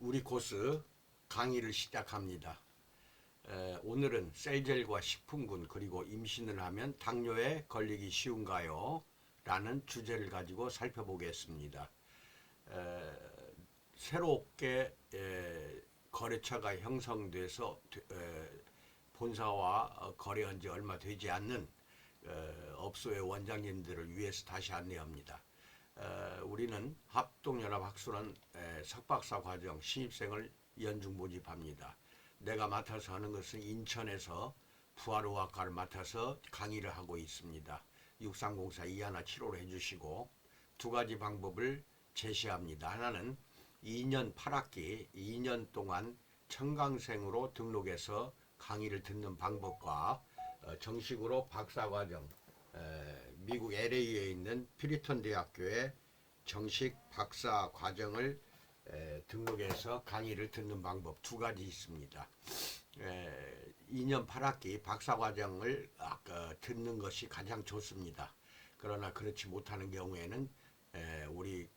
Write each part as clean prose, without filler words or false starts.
우리 코스 강의를 시작합니다. 오늘은 셀젤과 식품군 그리고 임신을 하면 당뇨에 걸리기 쉬운가요? 라는 주제를 가지고 살펴보겠습니다. 새롭게 거래처가 형성돼서 본사와 거래한 지 얼마 되지 않는 업소의 원장님들을 위해서 다시 안내합니다. 우리는 합동연합학술원 석박사 과정 신입생을 연중 모집합니다. 내가 맡아서 하는 것은 인천에서 부활의학과를 맡아서 강의를 하고 있습니다. 6304-2175로 해주시고 두 가지 방법을 제시합니다. 하나는 2년 8학기 2년 동안 청강생으로 등록해서 강의를 듣는 방법과 정식으로 박사과정 미국 LA에 있는 피리턴 대학교의 정식 박사 과정을 등록해서 강의를 듣는 방법 두 가지 있습니다. 2년 8학기 박사 과정을 듣는 것이 가장 좋습니다. 그러나 그렇지 못하는 경우에는 우리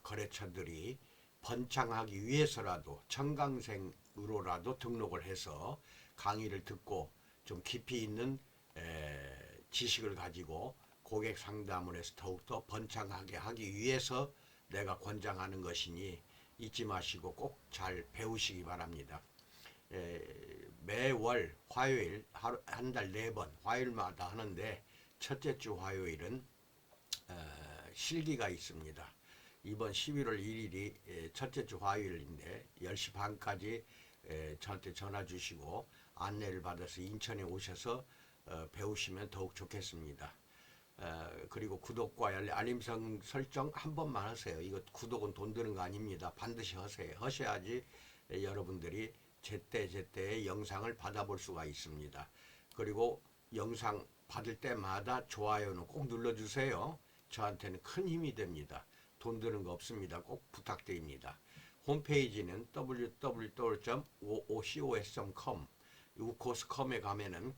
거래처들이 번창하기 위해서라도 청강생으로라도 등록을 해서 강의를 듣고 좀 깊이 있는 지식을 가지고 고객 상담을 해서 더욱더 번창하게 하기 위해서 내가 권장하는 것이니 잊지 마시고 꼭 잘 배우시기 바랍니다. 매월 화요일 한 달 4번 화요일마다 하는데 첫째 주 화요일은 실기가 있습니다. 이번 11월 1일이 첫째 주 화요일인데 10시 반까지 저한테 전화 주시고 안내를 받아서 인천에 오셔서 배우시면 더욱 좋겠습니다. 그리고 구독과 알림 설정 한 번만 하세요. 이거 구독은 돈 드는 거 아닙니다. 반드시 하세요. 하셔야지 여러분들이 제때제때의 영상을 받아볼 수가 있습니다. 그리고 영상 받을 때마다 좋아요는 꼭 눌러주세요. 저한테는 큰 힘이 됩니다. 돈 드는 거 없습니다. 꼭 부탁드립니다. 홈페이지는 www.oocos.com 우코스컴에 가면은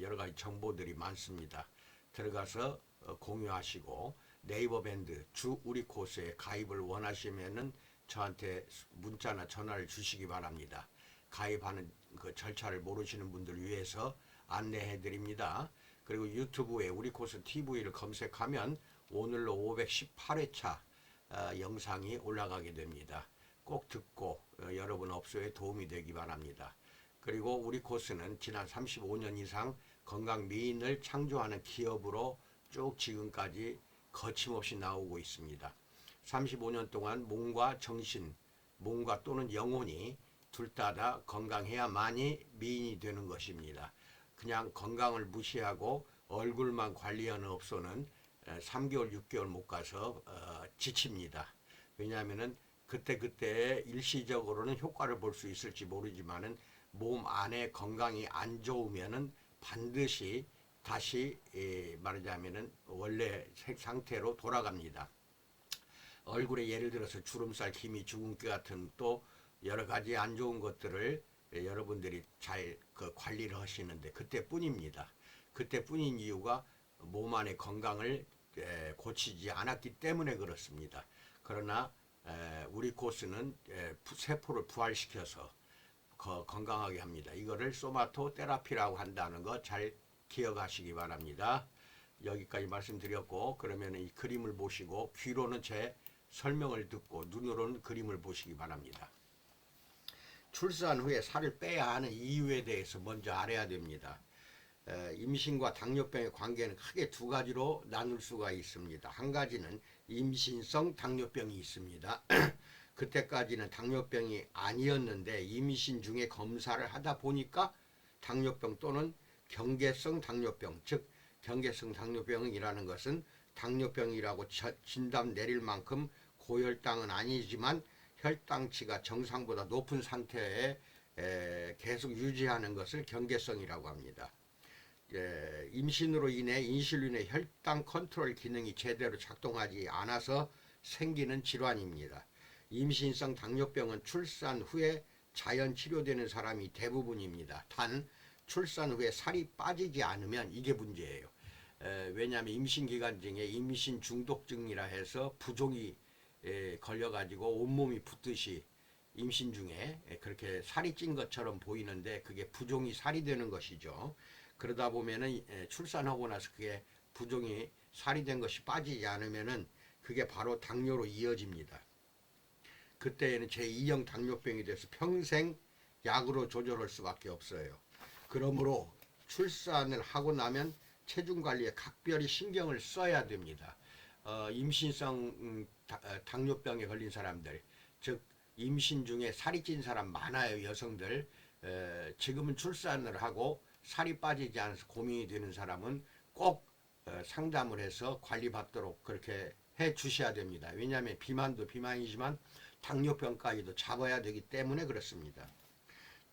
여러 가지 정보들이 많습니다. 들어가서 공유하시고 네이버 밴드 주 우리 코스에 가입을 원하시면은 저한테 문자나 전화를 주시기 바랍니다. 가입하는 그 절차를 모르시는 분들 위해서 안내해 드립니다. 그리고 유튜브에 우리 코스 TV를 검색하면 오늘로 518회차 영상이 올라가게 됩니다. 꼭 듣고 여러분 업소에 도움이 되기 바랍니다. 그리고 우리 코스는 지난 35년 이상 건강 미인을 창조하는 기업으로 쭉 지금까지 거침없이 나오고 있습니다. 35년 동안 몸과 정신, 몸과 또는 영혼이 둘 다 건강해야만이 미인이 되는 것입니다. 그냥 건강을 무시하고 얼굴만 관리하는 업소는 3개월, 6개월 못 가서 지칩니다. 왜냐하면은 그때 일시적으로는 효과를 볼 수 있을지 모르지만은 몸 안에 건강이 안 좋으면은 반드시 다시 말하자면은 원래 상태로 돌아갑니다. 얼굴에 예를 들어서 주름살, 기미, 주근깨 같은 또 여러 가지 안 좋은 것들을 여러분들이 잘 관리를 하시는데 그때뿐입니다. 그때뿐인 이유가 몸 안의 건강을 고치지 않았기 때문에 그렇습니다. 그러나 우리 코스는 세포를 부활시켜서 건강하게 합니다. 이거를 소마토 테라피라고 한다는 거 잘 기억하시기 바랍니다. 여기까지 말씀드렸고 그러면 이 그림을 보시고 귀로는 제 설명을 듣고 눈으로는 그림을 보시기 바랍니다. 출산 후에 살을 빼야 하는 이유에 대해서 먼저 알아야 됩니다. 임신과 당뇨병의 관계는 크게 두 가지로 나눌 수가 있습니다. 한 가지는 임신성 당뇨병이 있습니다. 그때까지는 당뇨병이 아니었는데 임신 중에 검사를 하다 보니까 당뇨병 또는 경계성 당뇨병, 즉 경계성 당뇨병이라는 것은 당뇨병이라고 진단 내릴 만큼 고혈당은 아니지만 혈당치가 정상보다 높은 상태에 계속 유지하는 것을 경계성이라고 합니다. 임신으로 인해 인슐린의 혈당 컨트롤 기능이 제대로 작동하지 않아서 생기는 질환입니다. 임신성 당뇨병은 출산 후에 자연 치료되는 사람이 대부분입니다. 단 출산 후에 살이 빠지지 않으면 이게 문제예요. 왜냐하면 임신 기간 중에 임신 중독증이라 해서 부종이 걸려가지고 온몸이 붓듯이 임신 중에 그렇게 살이 찐 것처럼 보이는데 그게 부종이 살이 되는 것이죠. 그러다 보면은 출산하고 나서 그게 부종이 살이 된 것이 빠지지 않으면은 그게 바로 당뇨로 이어집니다. 그때에는 제2형 당뇨병이 돼서 평생 약으로 조절할 수밖에 없어요. 그러므로 출산을 하고 나면 체중 관리에 각별히 신경을 써야 됩니다. 임신성 당뇨병에 걸린 사람들, 즉 임신 중에 살이 찐 사람 많아요. 여성들. 지금은 출산을 하고 살이 빠지지 않아서 고민이 되는 사람은 꼭 상담을 해서 관리받도록 그렇게 해 주셔야 됩니다. 왜냐하면 비만도 비만이지만 당뇨병까지도 잡아야 되기 때문에 그렇습니다.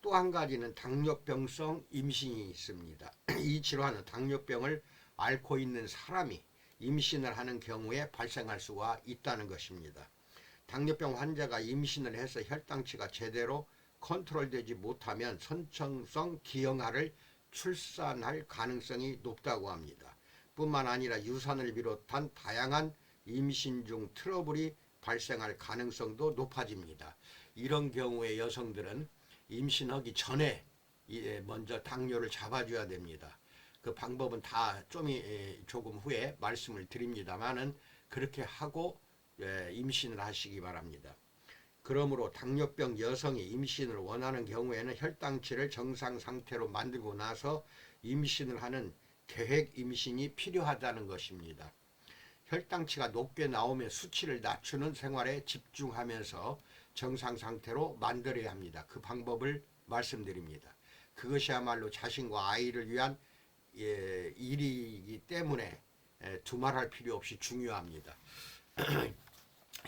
또 한 가지는 당뇨병성 임신이 있습니다. 이 질환은 당뇨병을 앓고 있는 사람이 임신을 하는 경우에 발생할 수가 있다는 것입니다. 당뇨병 환자가 임신을 해서 혈당치가 제대로 컨트롤되지 못하면 선천성 기형아를 출산할 가능성이 높다고 합니다. 뿐만 아니라 유산을 비롯한 다양한 임신 중 트러블이 발생할 가능성도 높아집니다. 이런 경우에 여성들은 임신하기 전에 먼저 당뇨를 잡아줘야 됩니다. 그 방법은 다 조금 후에 말씀을 드립니다만은 그렇게 하고 임신을 하시기 바랍니다. 그러므로 당뇨병 여성이 임신을 원하는 경우에는 혈당치를 정상 상태로 만들고 나서 임신을 하는 계획 임신이 필요하다는 것입니다. 혈당치가 높게 나오면 수치를 낮추는 생활에 집중하면서 정상 상태로 만들어야 합니다. 그 방법을 말씀드립니다. 그것이야말로 자신과 아이를 위한 일이기 때문에 두말할 필요 없이 중요합니다.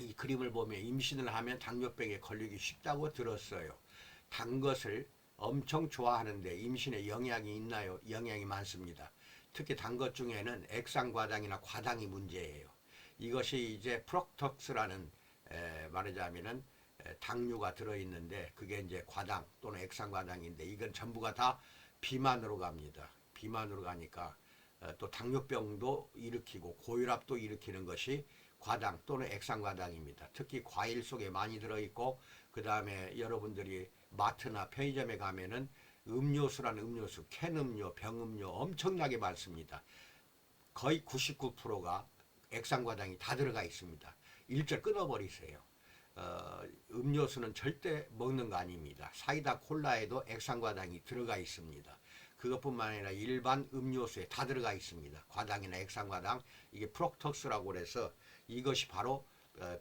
이 그림을 보면 임신을 하면 당뇨병에 걸리기 쉽다고 들었어요. 단 것을 엄청 좋아하는데 임신에 영향이 있나요? 영향이 많습니다. 특히 단 것 중에는 액상과당이나 과당이 문제예요. 이것이 이제 프록톡스라는 말하자면은 당류가 들어있는데 그게 이제 과당 또는 액상과당인데 이건 전부가 다 비만으로 갑니다. 비만으로 가니까 또 당뇨병도 일으키고 고혈압도 일으키는 것이 과당 또는 액상과당입니다. 특히 과일 속에 많이 들어있고 그 다음에 여러분들이 마트나 편의점에 가면은 음료수라는 음료수, 캔음료, 병음료 엄청나게 많습니다. 거의 99%가 액상과당이 다 들어가 있습니다. 일절 끊어버리세요. 음료수는 절대 먹는 거 아닙니다. 사이다 콜라에도 액상과당이 들어가 있습니다. 그것뿐만 아니라 일반 음료수에 다 들어가 있습니다. 과당이나 액상과당, 이게 프록톡스라고 그래서 이것이 바로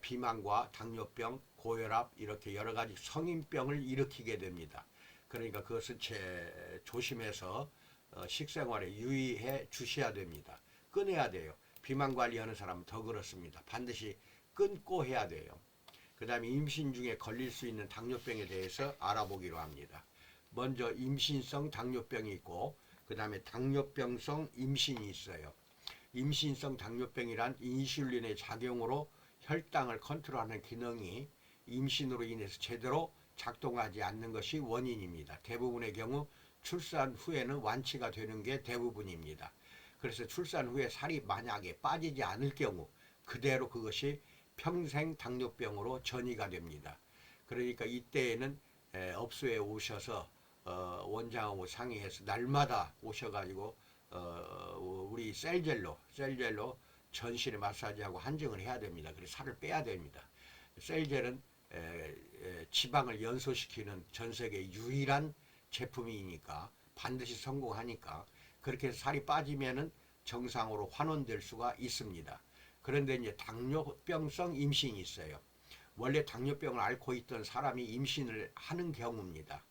비만과 당뇨병, 고혈압 이렇게 여러 가지 성인병을 일으키게 됩니다. 그러니까 그것은 조심해서 식생활에 유의해 주셔야 됩니다. 끊어야 돼요. 비만 관리하는 사람은 더 그렇습니다. 반드시 끊고 해야 돼요. 그 다음에 임신 중에 걸릴 수 있는 당뇨병에 대해서 알아보기로 합니다. 먼저 임신성 당뇨병이 있고 그 다음에 당뇨병성 임신이 있어요. 임신성 당뇨병이란 인슐린의 작용으로 혈당을 컨트롤하는 기능이 임신으로 인해서 제대로 작동하지 않는 것이 원인입니다. 대부분의 경우 출산 후에는 완치가 되는 게 대부분입니다. 그래서 출산 후에 살이 만약에 빠지지 않을 경우 그대로 그것이 평생 당뇨병으로 전이가 됩니다. 그러니까 이때에는 업소에 오셔서 원장하고 상의해서 날마다 오셔가지고 우리 셀젤로 전신에 마사지하고 한정을 해야 됩니다. 그래서 살을 빼야 됩니다. 셀젤은 지방을 연소시키는 전 세계 유일한 제품이니까 반드시 성공하니까 그렇게 해서 살이 빠지면은 정상으로 환원될 수가 있습니다. 그런데 이제 당뇨병성 임신이 있어요. 원래 당뇨병을 앓고 있던 사람이 임신을 하는 경우입니다.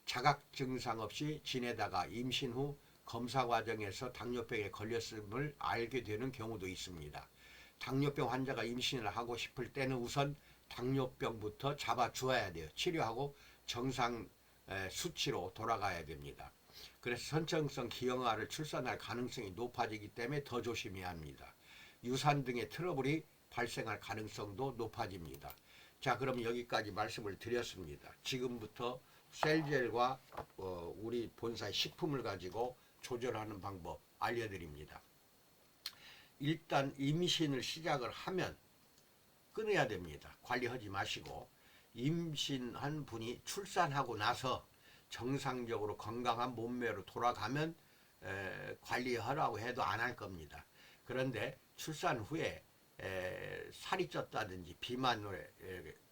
자각 증상 없이 지내다가 임신 후 검사 과정에서 당뇨병에 걸렸음을 알게 되는 경우도 있습니다. 당뇨병 환자가 임신을 하고 싶을 때는 우선 당뇨병부터 잡아주어야 돼요. 치료하고 정상 수치로 돌아가야 됩니다. 그래서 선천성 기형아를 출산할 가능성이 높아지기 때문에 더 조심해야 합니다. 유산 등의 트러블이 발생할 가능성도 높아집니다. 자, 그럼 여기까지 말씀을 드렸습니다. 지금부터 셀젤과 우리 본사의 식품을 가지고 조절하는 방법 알려드립니다. 일단 임신을 시작을 하면 끊어야 됩니다. 관리하지 마시고 임신한 분이 출산하고 나서 정상적으로 건강한 몸매로 돌아가면 관리하라고 해도 안 할 겁니다. 그런데 출산 후에 살이 쪘다든지 비만으로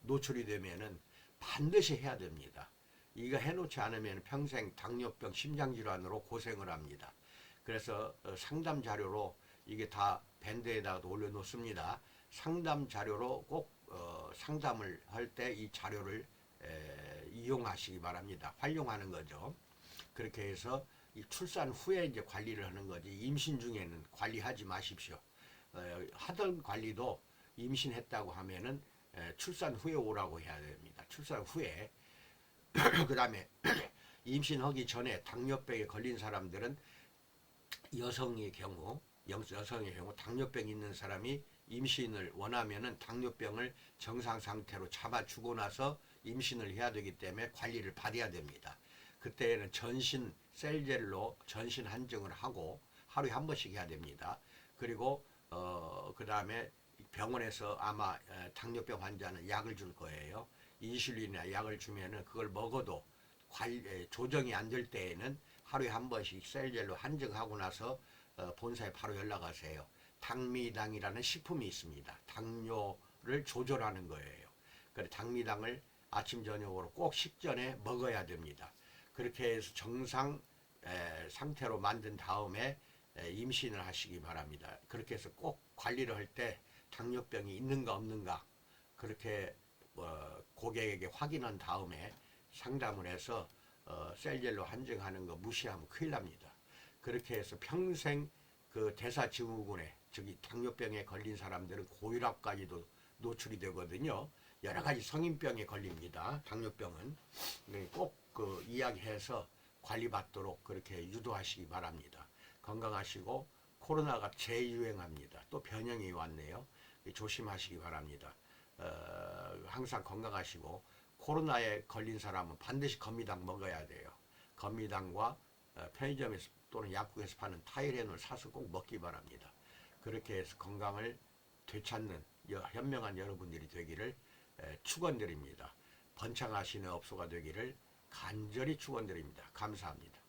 노출이 되면은 반드시 해야 됩니다. 이거 해놓지 않으면 평생 당뇨병, 심장질환으로 고생을 합니다. 그래서 상담 자료로 이게 다 밴드에다가 올려놓습니다. 상담 자료로 꼭 상담을 할 때 이 자료를 이용하시기 바랍니다. 활용하는 거죠. 그렇게 해서 이 출산 후에 이제 관리를 하는 거지 임신 중에는 관리하지 마십시오. 하던 관리도 임신했다고 하면은 출산 후에 오라고 해야 됩니다. 출산 후에 그 다음에 임신하기 전에 당뇨병에 걸린 사람들은 여성의 경우 당뇨병 있는 사람이 임신을 원하면은 당뇨병을 정상 상태로 잡아주고 나서 임신을 해야 되기 때문에 관리를 받아야 됩니다. 그때는 전신 셀젤로 전신 한증을 하고 하루에 한 번씩 해야 됩니다. 그리고 그 다음에 병원에서 아마 당뇨병 환자는 약을 줄 거예요. 인슐린이나 약을 주면은 그걸 먹어도 조정이 안 될 때에는 하루에 한 번씩 셀젤로 한증하고 나서 본사에 바로 연락하세요. 당미당이라는 식품이 있습니다. 당뇨를 조절하는 거예요. 그래서 당미당을 아침 저녁으로 꼭 식전에 먹어야 됩니다. 그렇게 해서 정상 상태로 만든 다음에 임신을 하시기 바랍니다. 그렇게 해서 꼭 관리를 할 때 당뇨병이 있는가 없는가 그렇게 고객에게 확인한 다음에 상담을 해서 셀젤로 한증하는 거 무시하면 큰일 납니다. 그렇게 해서 평생 그 대사증후군에 즉이 당뇨병에 걸린 사람들은 고혈압까지도 노출이 되거든요. 여러 가지 성인병에 걸립니다. 당뇨병은 꼭 그 이야기해서 관리받도록 그렇게 유도하시기 바랍니다. 건강하시고 코로나가 재유행합니다. 또 변형이 왔네요. 조심하시기 바랍니다. 항상 건강하시고 코로나에 걸린 사람은 반드시 건미당 먹어야 돼요. 건미당과 편의점에서 또는 약국에서 파는 타이레놀 사서 꼭 먹기 바랍니다. 그렇게 해서 건강을 되찾는 현명한 여러분들이 되기를 축원드립니다. 번창하시는 업소가 되기를 간절히 축원드립니다. 감사합니다.